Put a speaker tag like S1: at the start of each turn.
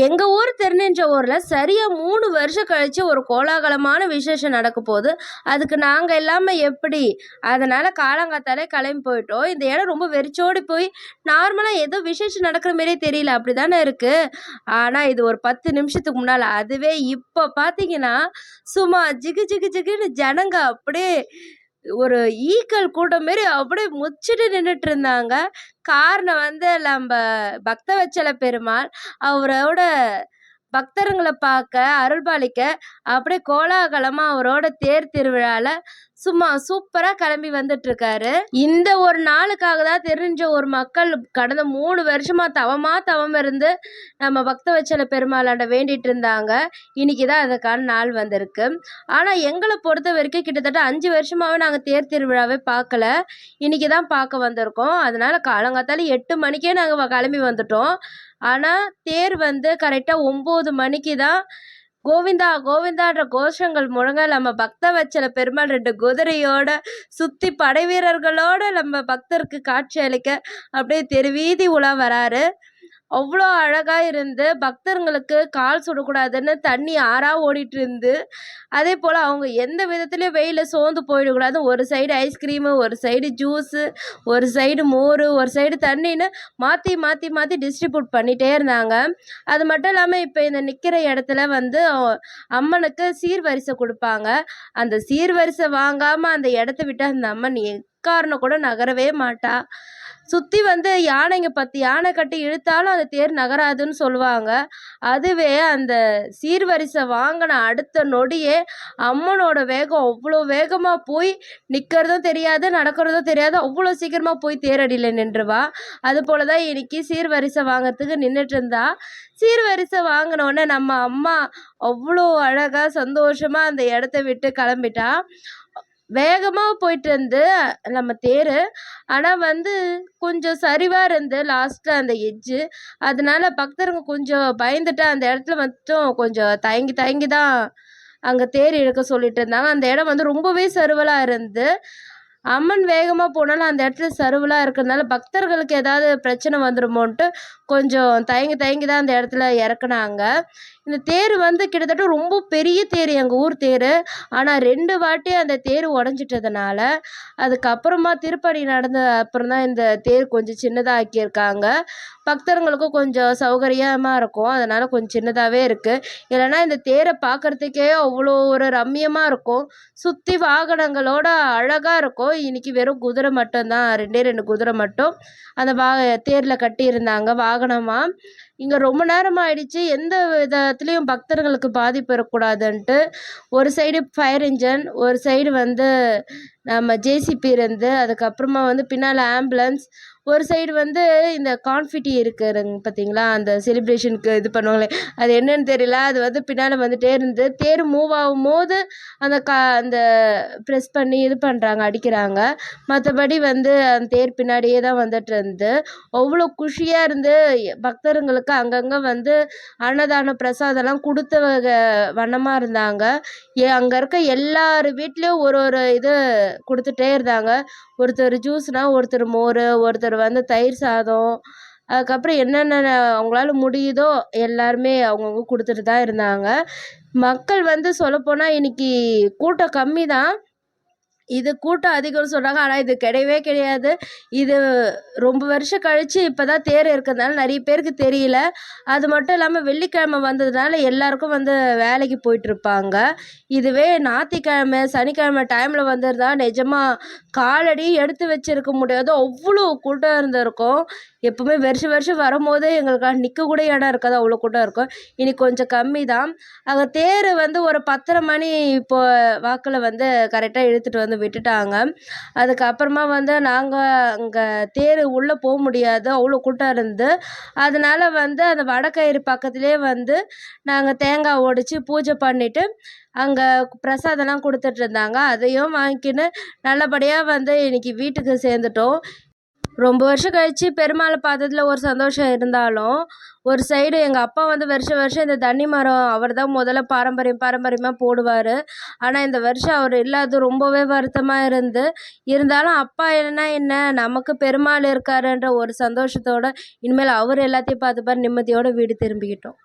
S1: எங்கள் ஊர் திருநின்ற ஊரில் சரியாக 3 வருஷம் கழித்து ஒரு கோலாகலமான விசேஷம் நடக்க போகுது. அதுக்கு நாங்கள் இல்லாமல் எப்படி? அதனால் காலங்காத்தாலே கிளம்பி போயிட்டோம். இந்த இடம் ரொம்ப வெறிச்சோடி போய் நார்மலாக ஏதோ விசேஷம் நடக்கிற மாரியே தெரியல, அப்படி தானே இருக்குது. ஆனால் இது ஒரு 10 நிமிஷத்துக்கு முன்னால், அதுவே இப்போ பார்த்தீங்கன்னா சும்மா ஜிகு ஜிகு ஜிகுன்னு ஜனங்க அப்படியே ஒரு ஈக்கள் கூட்டம் மாரி அப்படியே முச்சிட்டு நின்றுட்டு இருந்தாங்க. காரணம் வந்து நம்ம பக்தவச்சல பெருமாள் அவரோட பக்தருங்கள பார்க்க, அருள்பாலிக்க அப்படியே கோலாகலமா அவரோட தேர் திருவிழால சும்மா சூப்பரா கிளம்பி வந்துட்டுருக்காரு. இந்த ஒரு நாளுக்காக தான் தெரிஞ்ச ஒரு மக்கள் கடந்த 3 வருஷமா தவம் இருந்து நம்ம பக்தவச்சல பெருமாளாண்ட வேண்டிட்டு இருந்தாங்க. இன்னைக்கு தான் அதுக்கான நாள் வந்திருக்கு. ஆனால் எங்களை பொறுத்த வரைக்கும் கிட்டத்தட்ட 5 வருஷமாவே நாங்கள் தேர் திருவிழாவே பார்க்கல. இன்னைக்கு தான் பார்க்க வந்திருக்கோம். அதனால காலங்காத்தால 8 மணிக்கே நாங்கள் கிளம்பி வந்துட்டோம். ஆனால் தேர் வந்து கரெக்டாக 9 மணிக்கு தான் கோவிந்தா கோவிந்தான்ற கோஷங்கள் முழங்க நம்ம பக்தவச்சல பெருமாள் 2 குதிரையோட சுற்றி படை வீரர்களோட நம்ம பக்தருக்கு காட்சி அளிக்க அப்படியே தெருவீதி உலா வராரு. அவ்வளோ அழகாக இருந்து பக்தர்களுக்கு கால் சுடக்கூடாதுன்னு தண்ணி ஆறாக ஓடிட்டு இருந்து, அதே போல் அவங்க எந்த விதத்துலேயும் வெயிலில் சோர்ந்து போயிடக்கூடாது. ஒரு சைடு ஐஸ்கிரீமு, ஒரு சைடு ஜூஸு, ஒரு சைடு மோர், ஒரு சைடு தண்ணின்னு மாற்றி மாற்றி மாற்றி டிஸ்ட்ரிபியூட் பண்ணிகிட்டே இருந்தாங்க. அது மட்டும் இல்லாமல் இப்போ இந்த நிற்கிற இடத்துல வந்து அம்மனுக்கு சீர்வரிசை கொடுப்பாங்க. அந்த சீர்வரிசை வாங்காமல் அந்த இடத்த விட்டு அந்த அம்மன் எக்காரணம் கூட நகரவே மாட்டா. சுற்றி வந்து யானைங்க 10 யானை கட்டி இழுத்தாலும் அந்த தேர் நகராதுன்னு சொல்லுவாங்க. அதுவே அந்த சீர்வரிசை வாங்கின அடுத்த நொடியே அம்மனோட வேகம் அவ்வளோ வேகமாக போய் நிற்கிறதும் தெரியாது, நடக்கிறதும் தெரியாது, அவ்வளோ சீக்கிரமாக போய் தேரடியில் நின்றுவா. அது போல் தான் இன்னைக்கு சீர்வரிசை வாங்கிறதுக்கு நின்றுட்டு இருந்தா. சீர்வரிசை வாங்கினோடனே நம்ம அம்மா அவ்வளோ அழகாக சந்தோஷமாக அந்த இடத்த விட்டு கிளம்பிட்டா. வேகமாக போயிட்டு இருந்து நம்ம தேர். ஆனால் வந்து கொஞ்சம் சரிவாக இருந்து லாஸ்ட்டில் அந்த எட்ஜு, அதனால பக்தருங்க கொஞ்சம் பயந்துட்டு அந்த இடத்துல மட்டும் கொஞ்சம் தயங்கி தயங்கி தான் அங்கே தேர் இழுக்க சொல்லிட்டு இருந்தாங்க. அந்த இடம் வந்து ரொம்பவே சறுவலாக இருந்து அம்மன் வேகமாக போனாலும் அந்த இடத்துல சறுவலாக இருக்கிறதுனால பக்தர்களுக்கு ஏதாவது பிரச்சனை வந்துடுமோன்ட்டு கொஞ்சம் தயங்கி தயங்கி தான் அந்த இடத்துல இறக்குனாங்க. இந்த தேர் வந்து கிட்டத்தட்ட ரொம்ப பெரிய தேர், எங்கள் ஊர் தேர். ஆனால் 2 வாட்டி அந்த தேர் உடஞ்சிட்டதுனால அதுக்கப்புறமா திருப்பணி நடந்த அப்புறம் தான் இந்த தேர் கொஞ்சம் சின்னதாக ஆக்கியிருக்காங்க. பக்தர்களுக்கும் கொஞ்சம் சௌகரியமாக இருக்கும், அதனால் கொஞ்சம் சின்னதாகவே இருக்குது. இல்லைன்னா இந்த தேரை பார்க்குறதுக்கே அவ்வளோ ஒரு ரம்மியமாக இருக்கும். சுற்றி வாகனங்களோட அழகாக இருக்கும். இன்னைக்கு வெறும் குதிரை மட்டும்தான், 2 குதிரை மட்டும் அந்த தேரில் கட்டியிருந்தாங்க வாகனமாக. இங்கே ரொம்ப நேரம் ஆயிடுச்சு, எந்த விதத்துலேயும் பக்தர்களுக்கு பாதிப்பு இருக்கக்கூடாதுன்ட்டு ஒரு சைடு ஃபயர் இன்ஜின், ஒரு சைடு வந்து நம்ம ஜேசிபி இருந்து, அதுக்கப்புறமா வந்து பின்னால் ஆம்புலன்ஸ், ஒரு சைடு வந்து இந்த கான்ஃபிட்டி இருக்குதுங்க பார்த்தீங்களா, அந்த செலிப்ரேஷனுக்கு இது பண்ணுவாங்களே அது என்னன்னு தெரியல, அது வந்து பின்னால் வந்துகிட்டே இருந்து தேர் மூவ் ஆகும்போது அந்த ப்ரெஸ் பண்ணி இது பண்ணுறாங்க, அடிக்கிறாங்க. மற்றபடி வந்து அந்த தேர் பின்னாடியே தான் வந்துட்டு இருந்து அவ்வளோ குஷியாக இருந்து பக்தருங்களுக்கு அங்கங்கே வந்து அன்னதான பிரசாதம்லாம் கொடுத்த வண்ணமாக இருந்தாங்க. அங்கே இருக்க எல்லார் வீட்லேயும் ஒரு ஒரு இது கொடுத்துட்டே இருந்தாங்க. ஒருத்தர் ஜூஸ்னால், ஒருத்தர் மோர், ஒருத்தர் வந்து தயிர் சாதம், அதுக்கப்புறம் என்னென்ன அவங்களால முடியுதோ எல்லாருமே அவங்கவுங்க கொடுத்துட்டு தான் இருந்தாங்க. மக்கள் வந்து சொல்லப்போனால் இன்னைக்கு கூட்டம் கம்மி தான். இது கூட்டம் அதிகம்னு சொல்கிறாங்க, ஆனால் இது கிடையவே கிடையாது. இது ரொம்ப வருஷம் கழித்து இப்போ தான் தேர் இருக்கிறதுனால நிறைய பேருக்கு தெரியல. அது மட்டும் இல்லாமல் வெள்ளிக்கிழமை வந்ததுனால எல்லாருக்கும் வந்து வேலைக்கு போயிட்டுருப்பாங்க. இதுவே ஞாயிற்றுக்கிழமை சனிக்கிழமை டைமில் வந்திருந்தா நிஜமாக காலடி எடுத்து வச்சிருக்க முடியாது, அவ்வளோ கூட்டம் இருந்திருக்கும். எப்போவுமே வருஷம் வரும்போது எங்களுக்காக நிற்க கூட இடம் இருக்காது, அவ்வளோ கூட்டம் இருக்கும். இன்னைக்கு கொஞ்சம் கம்மி தான். அங்கே தேர் வந்து ஒரு 10:30 மணி இப்போ வாக்கில் வந்து கரெக்டாக இழுத்துட்டு வந்து விட்டுட்டாங்க. அதுக்கப்புறமா வந்து நாங்கள் அங்கே தேர் உள்ளே போக முடியாது, அவ்வளோ கூட்டம் இருந்து. அதனால வந்து அந்த வடக்கயிறு பக்கத்துலேயே வந்து நாங்கள் தேங்காய் உடைச்சி பூஜை பண்ணிவிட்டு அங்கே பிரசாதம்லாம் கொடுத்துட்டு இருந்தாங்க. அதையும் வாங்கிக்கின்னு நல்லபடியாக வந்து இன்றைக்கி வீட்டுக்கு சேர்ந்துட்டோம். ரொம்ப வருஷம் கழித்து பெருமாளை பார்த்ததுல ஒரு சந்தோஷம் இருந்தாலும், ஒரு சைடு எங்கள் அப்பா வந்து வருஷம் இந்த தண்ணி மரம் அவர் தான் முதல்ல பாரம்பரியமாக போடுவார். ஆனால் இந்த வருஷம் அவர் இல்லாதது ரொம்பவே வருத்தமாக இருந்தாலும் அப்பா என்ன நமக்கு பெருமாள் இருக்காருன்ற ஒரு சந்தோஷத்தோடு இனிமேல் அவர் எல்லாத்தையும் பார்த்துப்பார், நிம்மதியோடு வீடு திரும்பிக்கிட்டோம்.